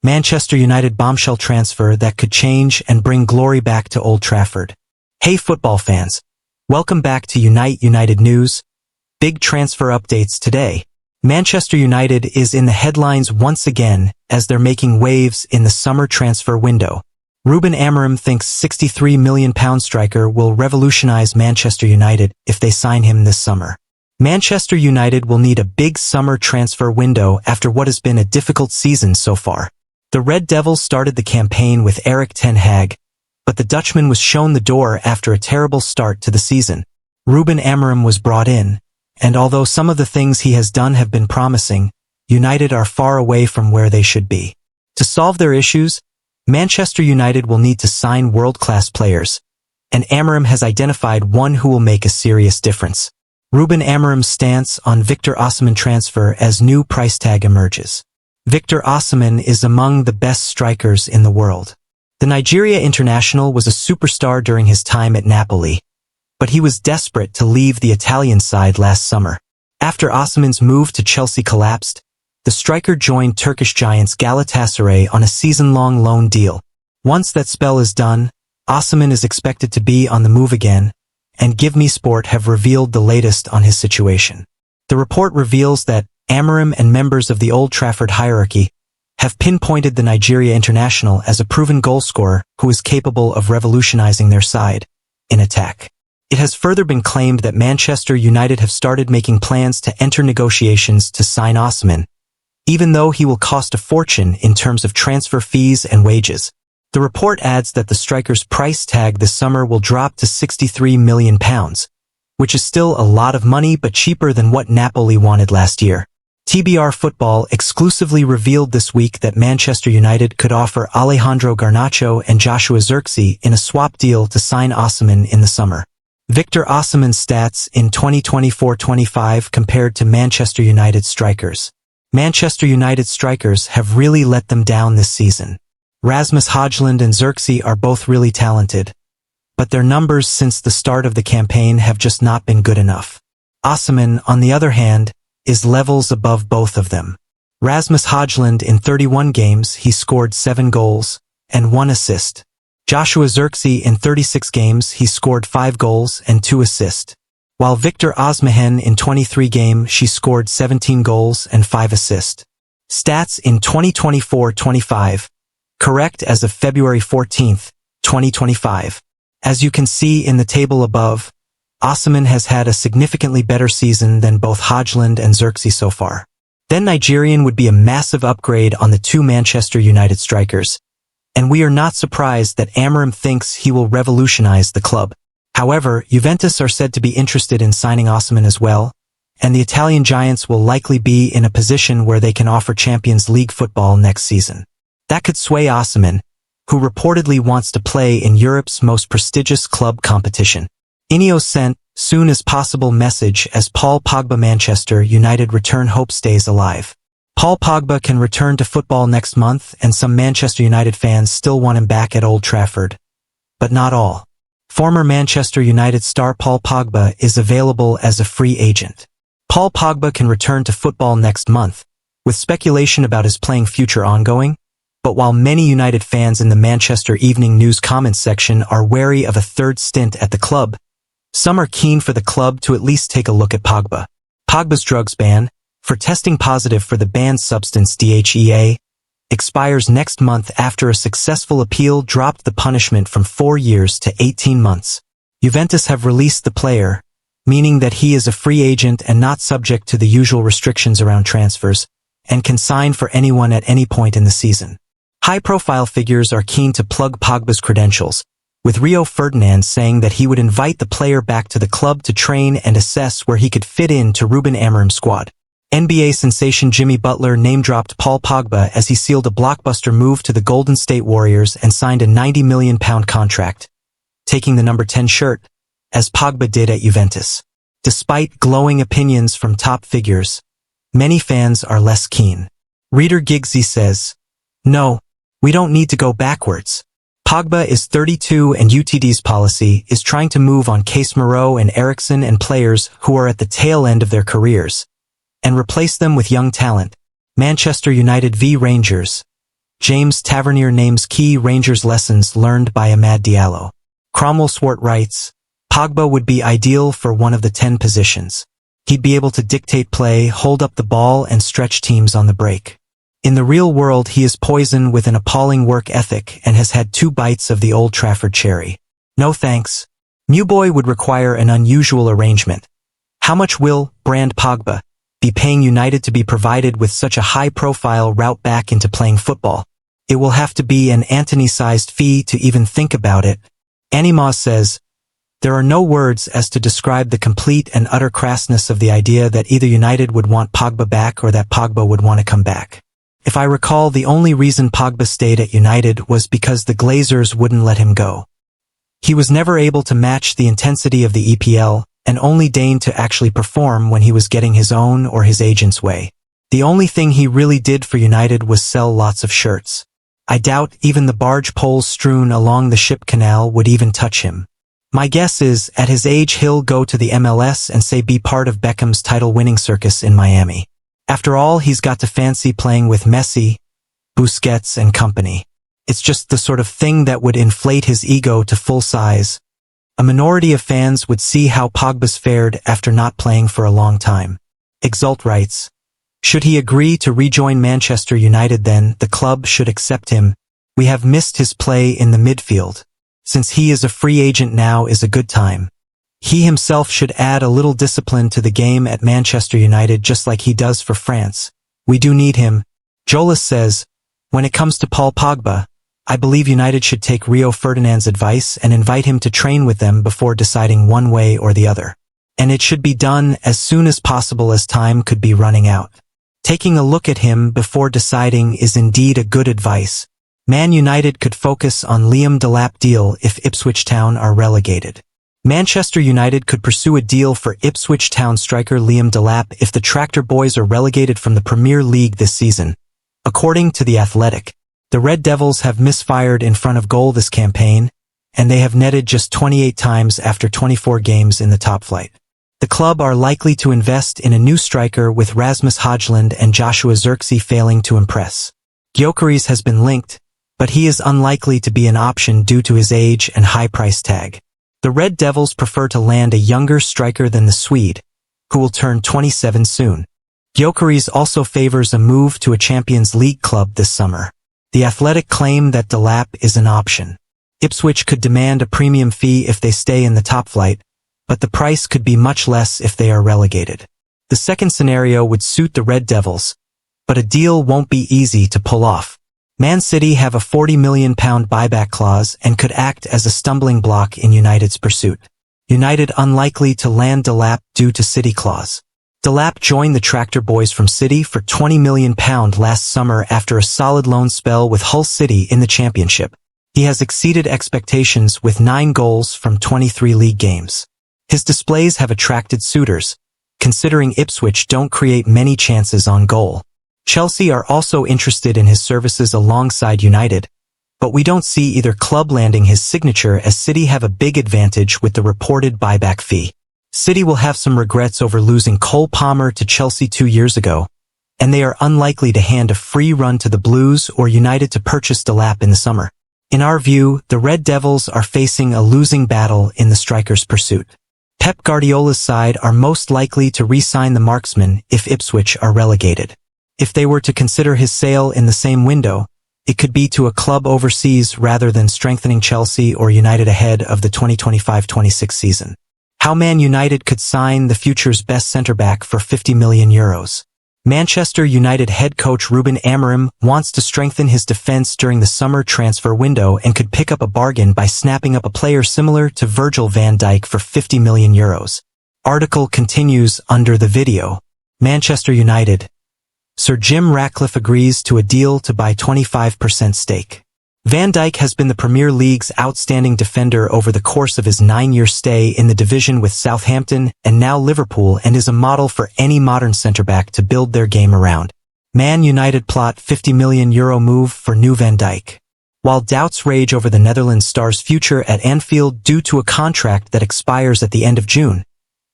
Manchester United bombshell transfer that could change and bring glory back to Old Trafford. Hey football fans, welcome back to United News. Big transfer updates today. Manchester United is in the headlines once again as they're making waves in the summer transfer window. Ruben Amorim thinks £63 million striker will revolutionize Manchester United if they sign him this summer. Manchester United will need a big summer transfer window after what has been a difficult season so far. The Red Devils started the campaign with Erik ten Hag, but the Dutchman was shown the door after a terrible start to the season. Ruben Amorim was brought in, and although some of the things he has done have been promising, United are far away from where they should be. To solve their issues, Manchester United will need to sign world-class players, and Amorim has identified one who will make a serious difference. Ruben Amorim's stance on Victor Osimhen transfer as new price tag emerges. Victor Osimhen is among the best strikers in the world. The Nigeria international was a superstar during his time at Napoli, but he was desperate to leave the Italian side last summer. After Osimhen's move to Chelsea collapsed, the striker joined Turkish giants Galatasaray on a season-long loan deal. Once that spell is done, Osimhen is expected to be on the move again, and Give Me Sport have revealed the latest on his situation. The report reveals that Amorim and members of the Old Trafford hierarchy have pinpointed the Nigeria international as a proven goalscorer who is capable of revolutionizing their side in attack. It has further been claimed that Manchester United have started making plans to enter negotiations to sign Osimhen, even though he will cost a fortune in terms of transfer fees and wages. The report adds that the striker's price tag this summer will drop to £63 million, which is still a lot of money but cheaper than what Napoli wanted last year. TBR Football exclusively revealed this week that Manchester United could offer Alejandro Garnacho and Joshua Zirkzee in a swap deal to sign Osimhen in the summer. Victor Osimhen's stats in 2024-25 compared to Manchester United strikers. Manchester United strikers have really let them down this season. Rasmus Højlund and Zirkzee are both really talented, but their numbers since the start of the campaign have just not been good enough. Osimhen, on the other hand, is levels above both of them. Rasmus Højlund in 31 games he scored 7 goals and 1 assist. Joshua Zirkzee in 36 games he scored 5 goals and 2 assists. While Victor Osimhen in 23 games she scored 17 goals and 5 assists. Stats in 2024-25. Correct as of February 14, 2025. As you can see in the table above, Osimhen has had a significantly better season than both Højlund and Zirkzee so far. Then Nigerian would be a massive upgrade on the two Manchester United strikers, and we are not surprised that Amorim thinks he will revolutionize the club. However, Juventus are said to be interested in signing Osimhen as well, and the Italian giants will likely be in a position where they can offer Champions League football next season. That could sway Osimhen, who reportedly wants to play in Europe's most prestigious club competition. Ineos sent, soon as possible message as Paul Pogba Manchester United return hope stays alive. Paul Pogba can return to football next month and some Manchester United fans still want him back at Old Trafford. But not all. Former Manchester United star Paul Pogba is available as a free agent. Paul Pogba can return to football next month, with speculation about his playing future ongoing. But while many United fans in the Manchester Evening News comments section are wary of a third stint at the club, some are keen for the club to at least take a look at Pogba. Pogba's drugs ban, for testing positive for the banned substance DHEA, expires next month after a successful appeal dropped the punishment from 4 years to 18 months. Juventus have released the player, meaning that he is a free agent and not subject to the usual restrictions around transfers, and can sign for anyone at any point in the season. High-profile figures are keen to plug Pogba's credentials, with Rio Ferdinand saying that he would invite the player back to the club to train and assess where he could fit into Ruben Amorim's squad. NBA sensation Jimmy Butler name-dropped Paul Pogba as he sealed a blockbuster move to the Golden State Warriors and signed a £90 million contract, taking the number 10 shirt, as Pogba did at Juventus. Despite glowing opinions from top figures, many fans are less keen. Reader Giggsy says, "No, we don't need to go backwards. Pogba is 32 and UTD's policy is trying to move on Case Moreau and Eriksen and players who are at the tail end of their careers, and replace them with young talent. Manchester United v Rangers. James Tavernier names key Rangers lessons learned by Amad Diallo. Cromwell Swart writes, Pogba would be ideal for one of the 10 positions. He'd be able to dictate play, hold up the ball, and stretch teams on the break. In the real world, he is poison with an appalling work ethic and has had 2 bites of the Old Trafford cherry. No thanks. Mewboy would require an unusual arrangement. How much will Brand Pogba be paying United to be provided with such a high-profile route back into playing football? It will have to be an Antony-sized fee to even think about it. Anima says, there are no words as to describe the complete and utter crassness of the idea that either United would want Pogba back or that Pogba would want to come back. If I recall, the only reason Pogba stayed at United was because the Glazers wouldn't let him go. He was never able to match the intensity of the EPL, and only deigned to actually perform when he was getting his own or his agent's way. The only thing he really did for United was sell lots of shirts. I doubt even the barge poles strewn along the ship canal would even touch him. My guess is, at his age he'll go to the MLS and say be part of Beckham's title-winning circus in Miami. After all, he's got to fancy playing with Messi, Busquets, and company. It's just the sort of thing that would inflate his ego to full size. A minority of fans would see how Pogba's fared after not playing for a long time. Exult writes, should he agree to rejoin Manchester United, then the club should accept him. We have missed his play in the midfield. Since he is a free agent, now is a good time. He himself should add a little discipline to the game at Manchester United, just like he does for France. We do need him. Jolas says, when it comes to Paul Pogba, I believe United should take Rio Ferdinand's advice and invite him to train with them before deciding one way or the other. And it should be done as soon as possible, as time could be running out. Taking a look at him before deciding is indeed a good advice. Man United could focus on Liam Delap deal if Ipswich Town are relegated. Manchester United could pursue a deal for Ipswich Town striker Liam Delap if the Tractor Boys are relegated from the Premier League this season. According to The Athletic, the Red Devils have misfired in front of goal this campaign, and they have netted just 28 times after 24 games in the top flight. The club are likely to invest in a new striker, with Rasmus Højlund and Joshua Zirkzee failing to impress. Gyökeres has been linked, but he is unlikely to be an option due to his age and high price tag. The Red Devils prefer to land a younger striker than the Swede, who will turn 27 soon. Gyökeres also favors a move to a Champions League club this summer. The Athletic claim that Delap is an option. Ipswich could demand a premium fee if they stay in the top flight, but the price could be much less if they are relegated. The second scenario would suit the Red Devils, but a deal won't be easy to pull off. Man City have a £40 million buyback clause and could act as a stumbling block in United's pursuit. United unlikely to land Delap due to City clause. Delap joined the Tractor Boys from City for £20 million last summer after a solid loan spell with Hull City in the Championship. He has exceeded expectations with 9 goals from 23 league games. His displays have attracted suitors, considering Ipswich don't create many chances on goal. Chelsea are also interested in his services alongside United, but we don't see either club landing his signature, as City have a big advantage with the reported buyback fee. City will have some regrets over losing Cole Palmer to Chelsea 2 years ago, and they are unlikely to hand a free run to the Blues or United to purchase Delap in the summer. In our view, the Red Devils are facing a losing battle in the striker's pursuit. Pep Guardiola's side are most likely to re-sign the marksman if Ipswich are relegated. If they were to consider his sale in the same window, it could be to a club overseas rather than strengthening Chelsea or United ahead of the 2025-26 season. How Man United could sign the future's best centre-back for €50 million. Manchester United head coach Ruben Amorim wants to strengthen his defence during the summer transfer window and could pick up a bargain by snapping up a player similar to Virgil van Dijk for €50 million. Article continues under the video. Manchester United. Sir Jim Ratcliffe agrees to a deal to buy 25% stake. Van Dijk has been the Premier League's outstanding defender over the course of his 9-year stay in the division with Southampton and now Liverpool, and is a model for any modern centre-back to build their game around. Man United plot €50 million move for new Van Dijk. While doubts rage over the Netherlands star's future at Anfield due to a contract that expires at the end of June,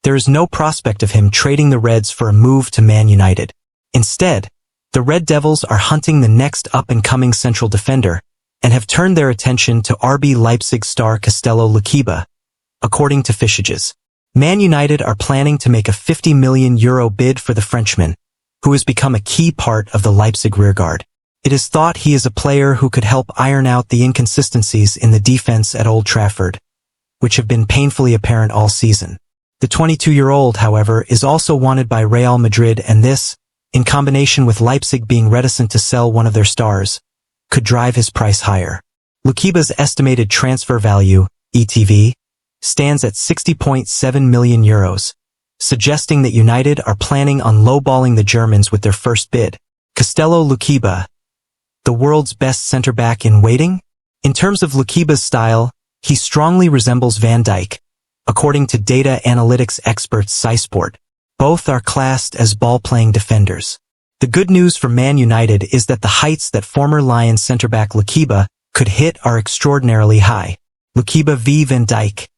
there is no prospect of him trading the Reds for a move to Man United. Instead, The Red Devils are hunting the next up-and-coming central defender and have turned their attention to RB Leipzig star Castello Luquiba, according to Fishages. Man United are planning to make a €50 million bid for the Frenchman, who has become a key part of the Leipzig rearguard. It is thought he is a player who could help iron out the inconsistencies in the defense at Old Trafford, which have been painfully apparent all season. The 22-year-old, however, is also wanted by Real Madrid, and this, in combination with Leipzig being reticent to sell one of their stars, could drive his price higher. Luquiba's estimated transfer value, ETV, stands at €60.7 million, suggesting that United are planning on lowballing the Germans with their first bid. Castello Luquiba, the world's best centre-back in waiting? In terms of Luquiba's style, he strongly resembles Van Dijk, according to data analytics experts SciSport. Both are classed as ball-playing defenders. The good news for Man United is that the heights that former Lions centre-back Luquiba could hit are extraordinarily high. Luquiba v Van Dijk.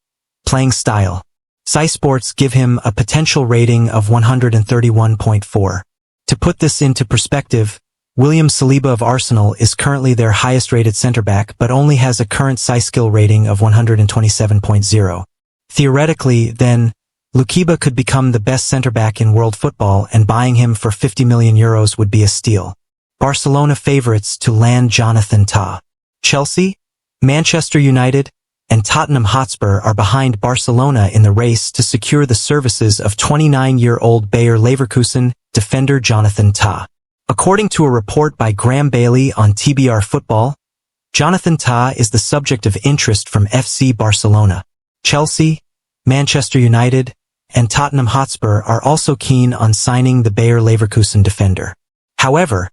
Playing style. SciSports give him a potential rating of 131.4. To put this into perspective, William Saliba of Arsenal is currently their highest-rated centre-back but only has a current SciSkill rating of 127.0. Theoretically, then, Luquiba could become the best centre-back in world football, and buying him for €50 million would be a steal. Barcelona favourites to land Jonathan Tah. Chelsea, Manchester United, and Tottenham Hotspur are behind Barcelona in the race to secure the services of 29-year-old Bayer Leverkusen defender Jonathan Tah. According to a report by Graham Bailey on TBR Football, Jonathan Tah is the subject of interest from FC Barcelona. Chelsea, Manchester United, and Tottenham Hotspur are also keen on signing the Bayer Leverkusen defender. However,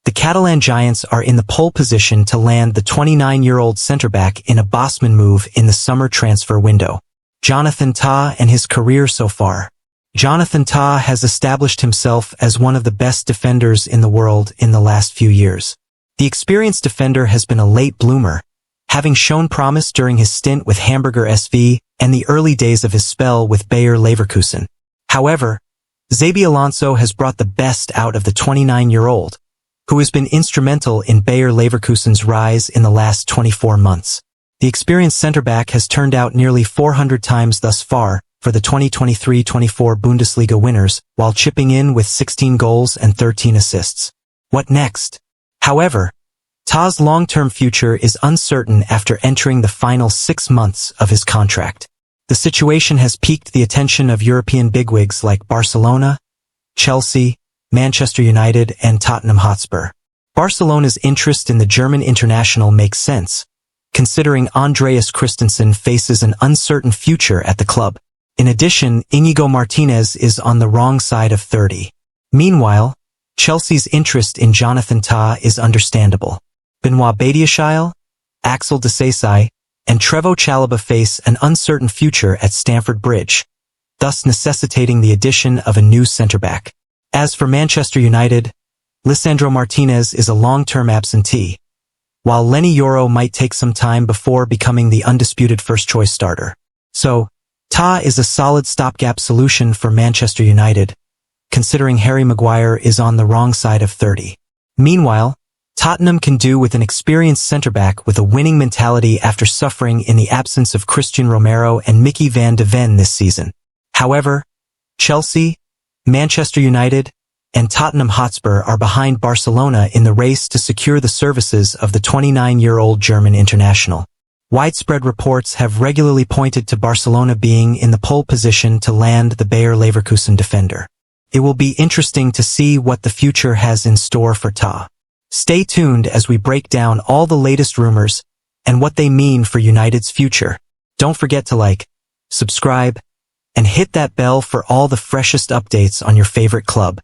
the Catalan Giants are in the pole position to land the 29-year-old centre-back in a Bosman move in the summer transfer window. Jonathan Tah and his career so far. Jonathan Tah has established himself as one of the best defenders in the world in the last few years. The experienced defender has been a late bloomer, having shown promise during his stint with Hamburger SV and the early days of his spell with Bayer Leverkusen. However, Xabi Alonso has brought the best out of the 29-year-old, who has been instrumental in Bayer Leverkusen's rise in the last 24 months. The experienced centre-back has turned out nearly 400 times thus far for the 2023-24 Bundesliga winners, while chipping in with 16 goals and 13 assists. What next? However, Tah's long-term future is uncertain after entering the final 6 months of his contract. The situation has piqued the attention of European bigwigs like Barcelona, Chelsea, Manchester United, and Tottenham Hotspur. Barcelona's interest in the German international makes sense, considering Andreas Christensen faces an uncertain future at the club. In addition, Íñigo Martínez is on the wrong side of 30. Meanwhile, Chelsea's interest in Jonathan Tah is understandable. Benoit Badiashile, Axel Disasi, and Trevoh Chalobah face an uncertain future at Stamford Bridge, thus necessitating the addition of a new centre-back. As for Manchester United, Lisandro Martinez is a long-term absentee, while Lenny Yoro might take some time before becoming the undisputed first-choice starter. So, Tah is a solid stopgap solution for Manchester United, considering Harry Maguire is on the wrong side of 30. Meanwhile, Tottenham can do with an experienced centre-back with a winning mentality after suffering in the absence of Christian Romero and Mickey van de Ven this season. However, Chelsea, Manchester United, and Tottenham Hotspur are behind Barcelona in the race to secure the services of the 29-year-old German international. Widespread reports have regularly pointed to Barcelona being in the pole position to land the Bayer Leverkusen defender. It will be interesting to see what the future has in store for Tah. Stay tuned as we break down all the latest rumors and what they mean for United's future. Don't forget to like, subscribe, and hit that bell for all the freshest updates on your favorite club.